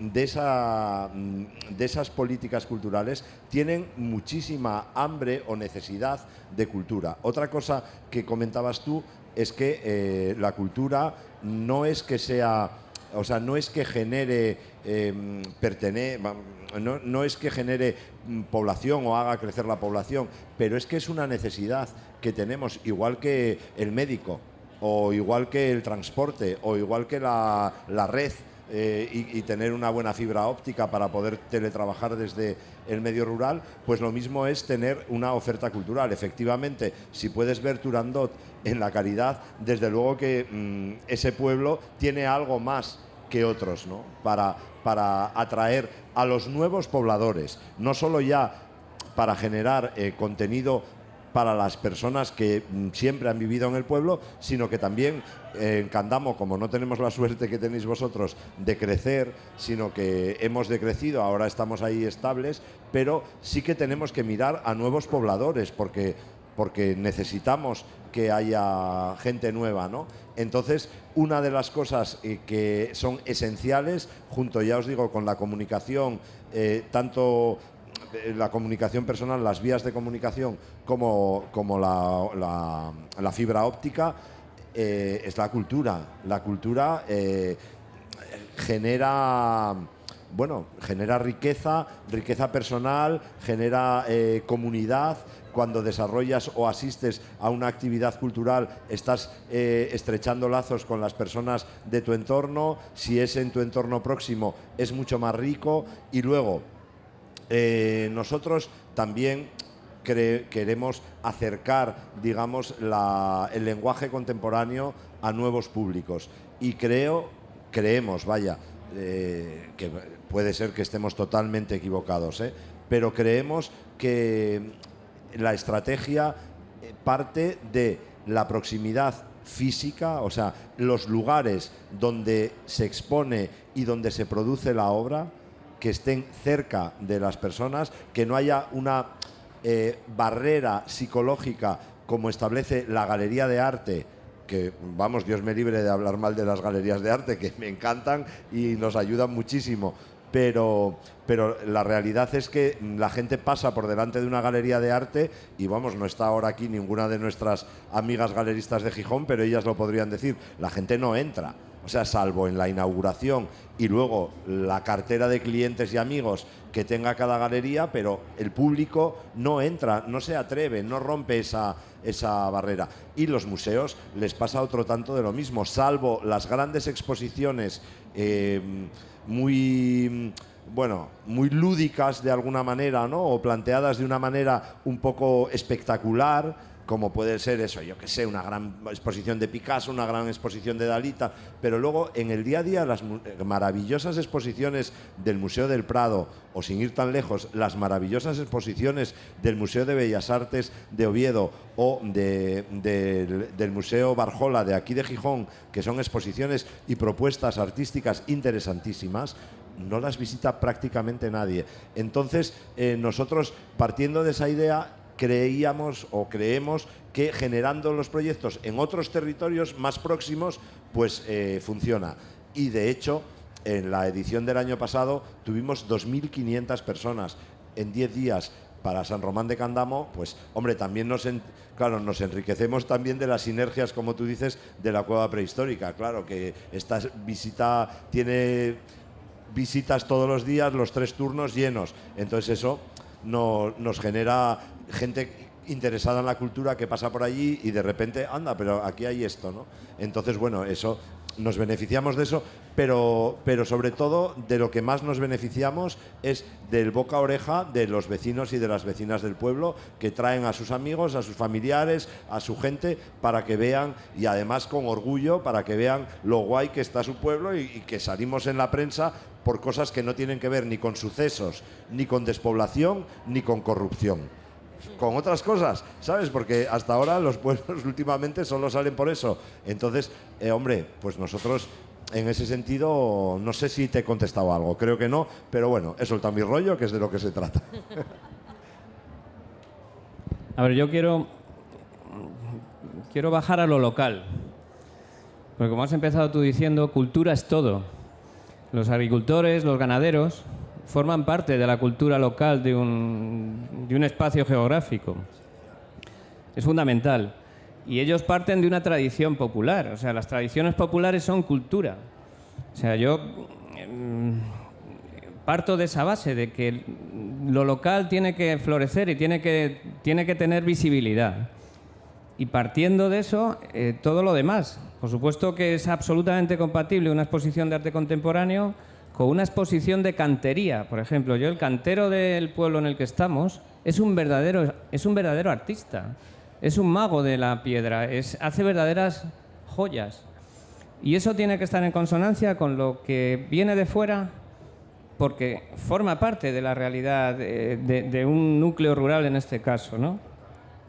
esas políticas culturales tienen muchísima hambre o necesidad de cultura. Otra cosa que comentabas tú es que la cultura no es que sea, o sea, no es que genere no es que genere población o haga crecer la población, pero es que es una necesidad que tenemos, igual que el médico, o igual que el transporte, o igual que la red, y tener una buena fibra óptica para poder teletrabajar desde el medio rural, pues lo mismo es tener una oferta cultural. Efectivamente, si puedes ver Turandot en la Caridad, desde luego que ese pueblo tiene algo más que otros, ¿no? Para atraer a los nuevos pobladores, no solo ya para generar contenido para las personas que siempre han vivido en el pueblo, sino que también en Candamo, como no tenemos la suerte que tenéis vosotros de crecer, sino que hemos decrecido, ahora estamos ahí estables, pero sí que tenemos que mirar a nuevos pobladores, porque necesitamos que haya gente nueva, ¿no? Entonces, una de las cosas que son esenciales, junto, ya os digo, con la comunicación, tanto la comunicación personal, las vías de comunicación, como la fibra óptica, es la cultura. La cultura genera riqueza personal, genera comunidad, cuando desarrollas o asistes a una actividad cultural estás estrechando lazos con las personas de tu entorno, si es en tu entorno próximo es mucho más rico. Y luego nosotros también queremos acercar, digamos, el lenguaje contemporáneo a nuevos públicos. Y creemos, que puede ser que estemos totalmente equivocados, pero creemos que la estrategia parte de la proximidad física, o sea, los lugares donde se expone y donde se produce la obra, que estén cerca de las personas, que no haya una barrera psicológica como establece la galería de arte, que, vamos, Dios me libre de hablar mal de las galerías de arte, que me encantan y nos ayudan muchísimo, pero la realidad es que la gente pasa por delante de una galería de arte y, vamos, no está ahora aquí ninguna de nuestras amigas galeristas de Gijón, pero ellas lo podrían decir, la gente no entra. O sea, salvo en la inauguración y luego la cartera de clientes y amigos que tenga cada galería, pero el público no entra, no se atreve, no rompe esa barrera. Y los museos les pasa otro tanto de lo mismo, salvo las grandes exposiciones muy lúdicas de alguna manera, ¿no? O planteadas de una manera un poco espectacular, como puede ser eso, yo que sé, una gran exposición de Picasso, una gran exposición de Dalí, pero luego en el día a día las maravillosas exposiciones del Museo del Prado, o sin ir tan lejos, las maravillosas exposiciones del Museo de Bellas Artes de Oviedo o del Museo Barjola de aquí de Gijón, que son exposiciones y propuestas artísticas interesantísimas, no las visita prácticamente nadie. Entonces, nosotros, partiendo de esa idea, creemos que generando los proyectos en otros territorios más próximos, pues funciona. Y de hecho, en la edición del año pasado tuvimos 2.500 personas en 10 días para San Román de Candamo. Pues, hombre, también nos enriquecemos también de las sinergias, como tú dices, de la cueva prehistórica. Claro que esta visita tiene visitas todos los días, los 3 turnos llenos. Entonces eso nos genera gente interesada en la cultura que pasa por allí y de repente, anda, pero aquí hay esto, ¿no? Entonces, bueno, eso, nos beneficiamos de eso, pero sobre todo de lo que más nos beneficiamos es del boca a oreja de los vecinos y de las vecinas del pueblo, que traen a sus amigos, a sus familiares, a su gente, para que vean, y además con orgullo, para que vean lo guay que está su pueblo y que salimos en la prensa por cosas que no tienen que ver ni con sucesos, ni con despoblación, ni con corrupción. Con otras cosas, ¿sabes? Porque hasta ahora los pueblos últimamente solo salen por eso. Entonces, hombre, pues nosotros en ese sentido, no sé si te he contestado algo, creo que no, pero bueno, he soltado mi rollo, que es de lo que se trata. A ver, yo quiero bajar a lo local, porque como has empezado tú diciendo, cultura es todo. Los agricultores, los ganaderos, forman parte de la cultura local de un espacio geográfico. Es fundamental. Y ellos parten de una tradición popular. O sea, las tradiciones populares son cultura. O sea, yo parto de esa base, de que lo local tiene que florecer y tiene que tener visibilidad. Y partiendo de eso, todo lo demás. Por supuesto que es absolutamente compatible una exposición de arte contemporáneo con una exposición de cantería. Por ejemplo, el cantero del pueblo en el que estamos es un verdadero artista, es un mago de la piedra, hace verdaderas joyas. Y eso tiene que estar en consonancia con lo que viene de fuera, porque forma parte de la realidad de un núcleo rural en este caso, ¿no?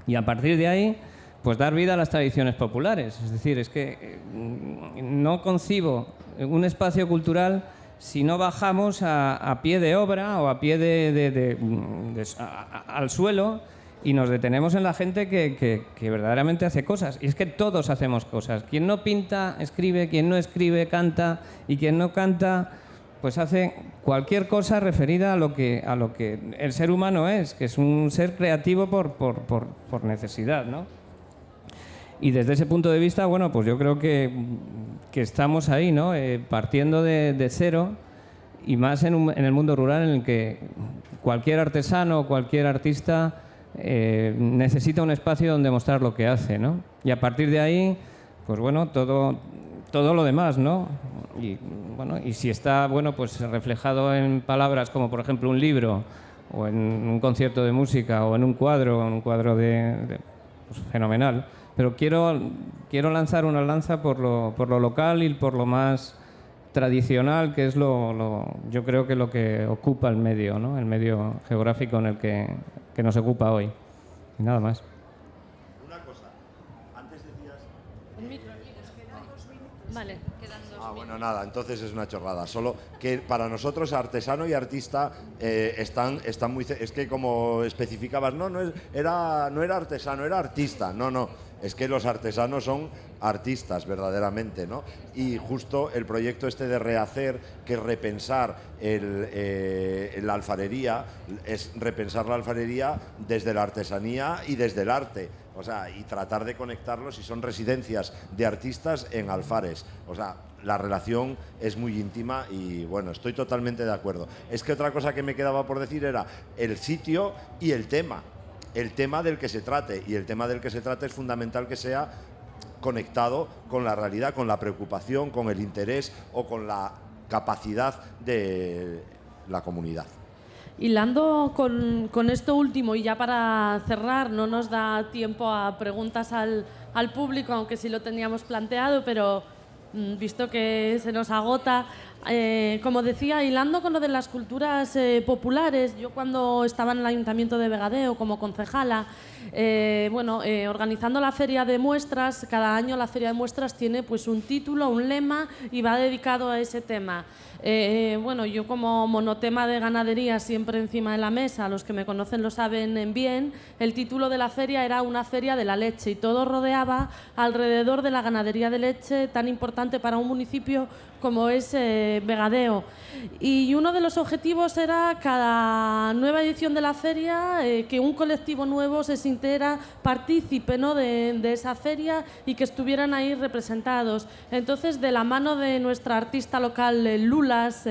Y a partir de ahí, pues dar vida a las tradiciones populares. Es decir, es que no concibo un espacio cultural si no bajamos a pie de obra o a pie al suelo y nos detenemos en la gente que verdaderamente hace cosas. Y es que todos hacemos cosas. Quien no pinta, escribe; quien no escribe, canta; y quien no canta, pues hace cualquier cosa referida a lo que el ser humano es, que es un ser creativo por necesidad, ¿no? Y desde ese punto de vista, bueno, pues yo creo que estamos ahí, ¿no? Partiendo de cero, y más en el mundo rural, en el que cualquier artesano o cualquier artista necesita un espacio donde mostrar lo que hace, ¿no? Y a partir de ahí, pues bueno, todo lo demás, ¿no? Y bueno, y si está, bueno, pues reflejado en palabras como, por ejemplo, un libro, o en un concierto de música, o en un cuadro pues, fenomenal. Pero quiero lanzar una lanza por lo local y por lo más tradicional, que es yo creo que lo que ocupa el medio, ¿no? El medio geográfico en el que nos ocupa hoy. Y nada más. Una cosa, antes decías... Vale, quedan 2 minutos. Bueno, nada, entonces es una chorrada. Solo que para nosotros artesano y artista están muy... Es que como especificabas, no era artesano, era artista. No, es que los artesanos son artistas verdaderamente, ¿no? Y justo el proyecto este de rehacer, que es repensar la alfarería, es repensar la alfarería desde la artesanía y desde el arte. O sea, y tratar de conectarlos, si son residencias de artistas en alfares. O sea, la relación es muy íntima y bueno, estoy totalmente de acuerdo. Es que otra cosa que me quedaba por decir era el sitio y el tema del que se trate. Y el tema del que se trate es fundamental que sea conectado con la realidad, con la preocupación, con el interés o con la capacidad de la comunidad. Hilando con esto último, y ya para cerrar, no nos da tiempo a preguntas al público, aunque sí lo teníamos planteado, pero visto que se nos agota, como decía, hilando con lo de las culturas populares, yo cuando estaba en el Ayuntamiento de Vegadeo como concejala, organizando la feria de muestras, cada año la feria de muestras tiene pues un título, un lema y va dedicado a ese tema. Yo como monotema de ganadería siempre encima de la mesa, los que me conocen lo saben bien, el título de la feria era una feria de la leche y todo rodeaba alrededor de la ganadería de leche tan importante para un municipio como es Vegadeo. Y uno de los objetivos era cada nueva edición de la feria que un colectivo nuevo se sintiera partícipe, ¿no? de esa feria y que estuvieran ahí representados. Entonces, de la mano de nuestra artista local Lulas,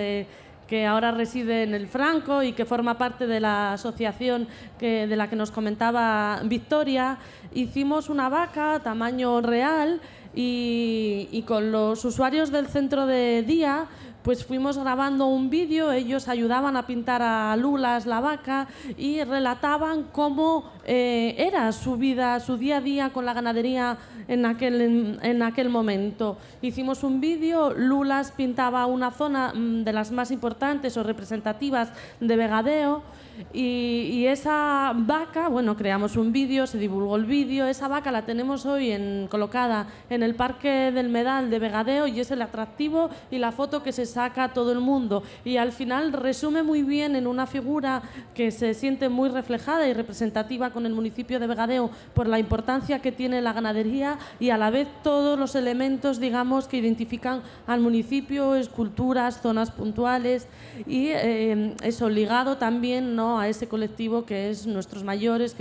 que ahora reside en el Franco y que forma parte de la asociación de la que nos comentaba Victoria, hicimos una vaca tamaño real y con los usuarios del centro de día pues fuimos grabando un vídeo, ellos ayudaban a pintar a Lulas la vaca y relataban cómo era su vida, su día a día con la ganadería en aquel momento. Hicimos un vídeo, Lulas pintaba una zona de las más importantes o representativas de Vegadeo y esa vaca, creamos un vídeo, se divulgó el vídeo, esa vaca la tenemos hoy colocada en el Parque del Medal de Vegadeo y es el atractivo y la foto que se saca a todo el mundo y al final resume muy bien en una figura que se siente muy reflejada y representativa con el municipio de Vegadeo por la importancia que tiene la ganadería y a la vez todos los elementos, digamos, que identifican al municipio, esculturas, zonas puntuales y eso ligado también, ¿no?, a ese colectivo que son nuestros mayores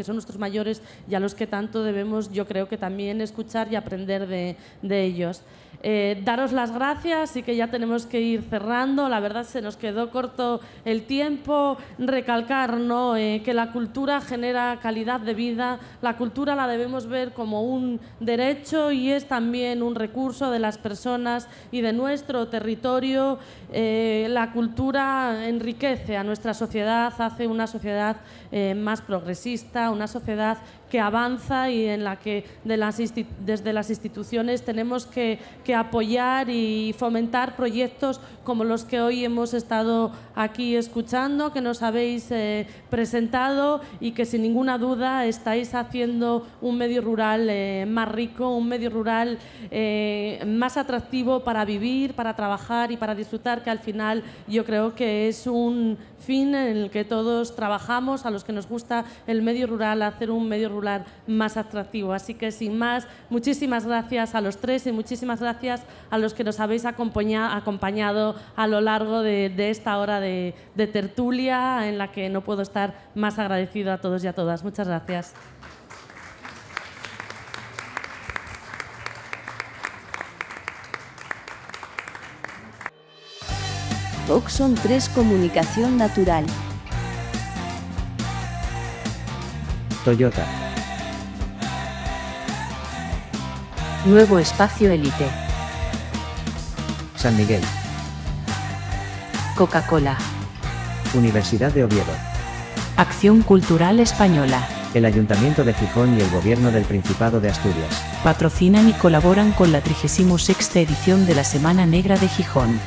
y a los que tanto debemos, yo creo que también escuchar y aprender de ellos. Daros las gracias y que ya tenemos que ir cerrando. La verdad se nos quedó corto el tiempo. Recalcar, ¿no?, que la cultura genera calidad de vida. La cultura la debemos ver como un derecho y es también un recurso de las personas y de nuestro territorio. La cultura enriquece a nuestra sociedad, hace una sociedad más progresista, una sociedad que avanza y en la que desde las instituciones tenemos que apoyar y fomentar proyectos como los que hoy hemos estado aquí escuchando, que nos habéis presentado y que sin ninguna duda estáis haciendo un medio rural más rico, un medio rural más atractivo para vivir, para trabajar y para disfrutar, que al final yo creo que es un fin en el que todos trabajamos, a los que nos gusta el medio rural, hacer un medio rural más atractivo. Así que sin más, muchísimas gracias a los tres y muchísimas gracias a los que nos habéis acompañado a lo largo de esta hora de tertulia, en la que no puedo estar más agradecido a todos y a todas. Muchas gracias. Oxon 3 Comunicación Natural. Toyota. Nuevo espacio Elite. San Miguel. Coca-Cola. Universidad de Oviedo. Acción Cultural Española. El Ayuntamiento de Gijón y el Gobierno del Principado de Asturias. Patrocinan y colaboran con la 36ª edición de la Semana Negra de Gijón.